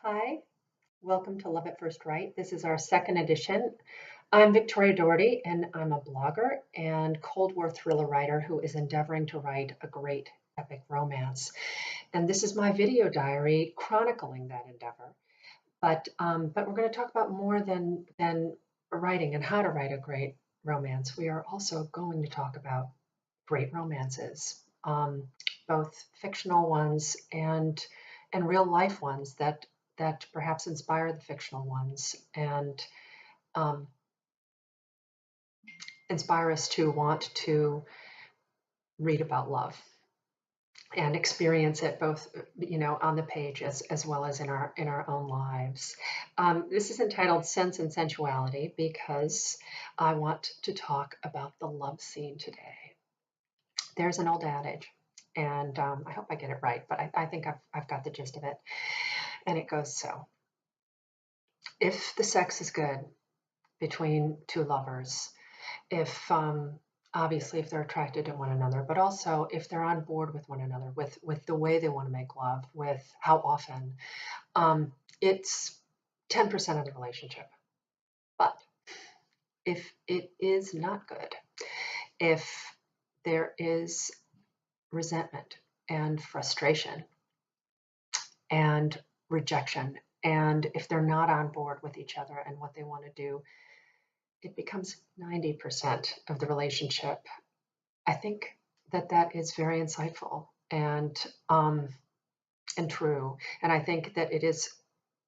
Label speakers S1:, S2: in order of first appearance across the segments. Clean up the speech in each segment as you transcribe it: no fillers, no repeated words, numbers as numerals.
S1: Hi, welcome to Love at First Write. This is our second edition. I'm Victoria Dougherty, and I'm a blogger and Cold War thriller writer who is endeavoring to write a great epic romance. And this is my video diary chronicling that endeavor. But we're going to talk about more than writing and how to write a great romance. We are also going to talk about great romances, both fictional ones and real life ones that perhaps inspire the fictional ones and um, inspire us to want to read about love and experience it both, on the page as well as in our own lives. This is entitled Sense and Sensuality because I want to talk about the love scene today. There's an old adage, and I hope I get it right, but I think I've got the gist of it. And it goes so: if the sex is good between two lovers, if obviously if they're attracted to one another, but also if they're on board with one another, with the way they want to make love, with how often, it's 10% of the relationship. But if it is not good, if there is resentment and frustration and rejection, and if they're not on board with each other and what they want to do, it becomes 90% of the relationship. I think that is very insightful and true. And I think that it is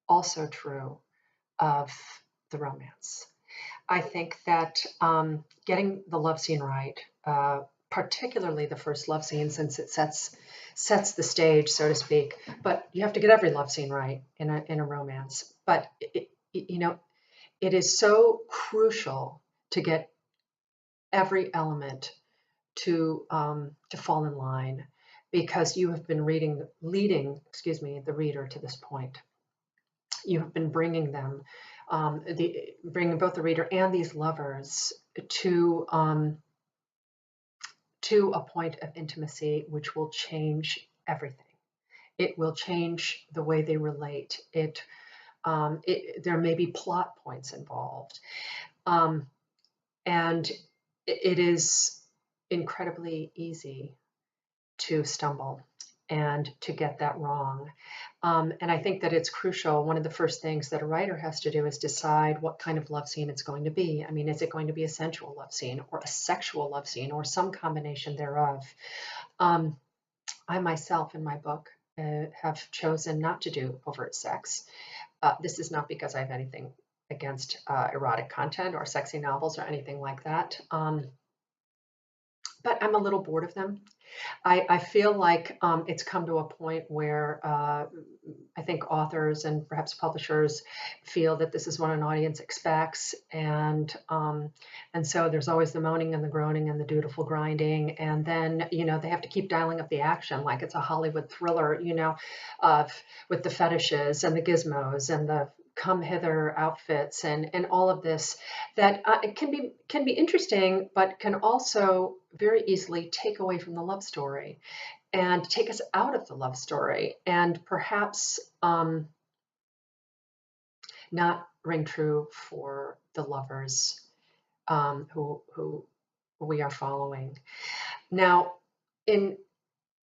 S1: also true of the romance. I think that getting the love scene right, particularly the first love scene, since it sets the stage, so to speak. But you have to get every love scene right in a romance. But it is so crucial to get every element to fall in line, because you have been leading the reader to this point. You have been bringing them, bringing both the reader and these lovers to a point of intimacy, which will change everything. It will change the way they relate. There may be plot points involved, and it is incredibly easy to stumble and to get that wrong. And I think that it's crucial. One of the first things that a writer has to do is decide what kind of love scene it's going to be. I mean, is it going to be a sensual love scene or a sexual love scene or some combination thereof? I myself, in my book, have chosen not to do overt sex. This is not because I have anything against erotic content or sexy novels or anything like that. But I'm a little bored of them. I feel like it's come to a point where I think authors and perhaps publishers feel that this is what an audience expects, and so there's always the moaning and the groaning and the dutiful grinding, and then they have to keep dialing up the action like it's a Hollywood thriller, with the fetishes and the gizmos and the come hither outfits and all of this that it can be interesting, but can also very easily take away from the love story and take us out of the love story, and perhaps not ring true for the lovers who we are following. Now, in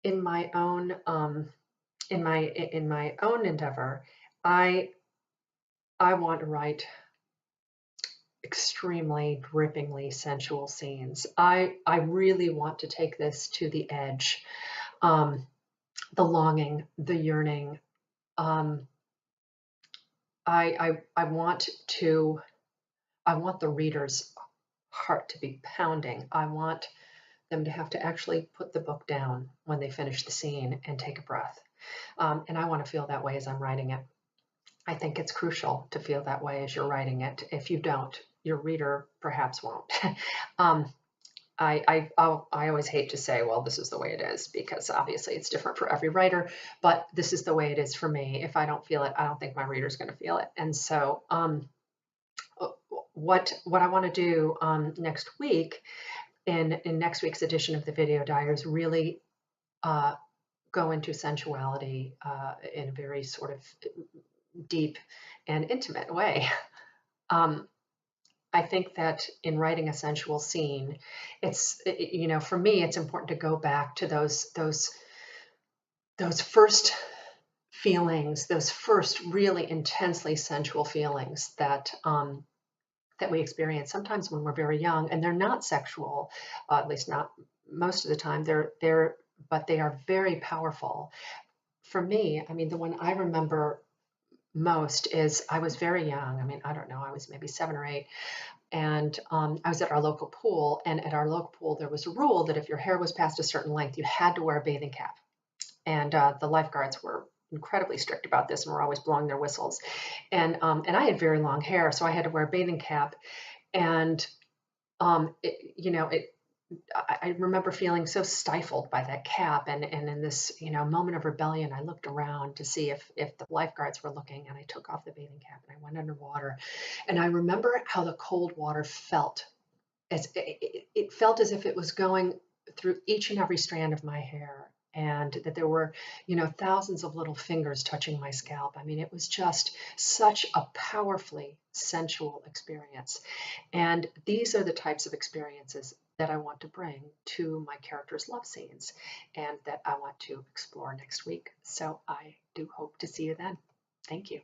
S1: in my own in my own endeavor, I I want to write extremely drippingly sensual scenes. I really want to take this to the edge, the longing, the yearning. Um, I want the reader's heart to be pounding. I want them to have to actually put the book down when they finish the scene and take a breath. And I want to feel that way as I'm writing it. I think it's crucial to feel that way as you're writing it. If you don't, your reader perhaps won't. um, I always hate to say, well, this is the way it is, because obviously it's different for every writer, but this is the way it is for me. If I don't feel it, I don't think my reader's going to feel it. And so what I want to do next week in next week's edition of the video diary is really go into sensuality in a very sort of deep and intimate way. Um, I think that in writing a sensual scene, for me, it's important to go back to those first feelings, those first really intensely sensual feelings that we experience sometimes when we're very young, and they're not sexual, at least not most of the time. But they are very powerful. For me, I mean, the one I remember most is I was very young. I mean, I don't know, I was maybe 7 or 8, and I was at our local pool. And at our local pool, there was a rule that if your hair was past a certain length, you had to wear a bathing cap. And the lifeguards were incredibly strict about this and were always blowing their whistles. And I had very long hair, so I had to wear a bathing cap. And I remember feeling so stifled by that cap, and in this moment of rebellion, I looked around to see if the lifeguards were looking, and I took off the bathing cap and I went underwater, and I remember how the cold water felt. It felt as if it was going through each and every strand of my hair, and that there were thousands of little fingers touching my scalp. I mean, it was just such a powerfully sensual experience. And these are the types of experiences that I want to bring to my characters' love scenes and that I want to explore next week. So I do hope to see you then. Thank you.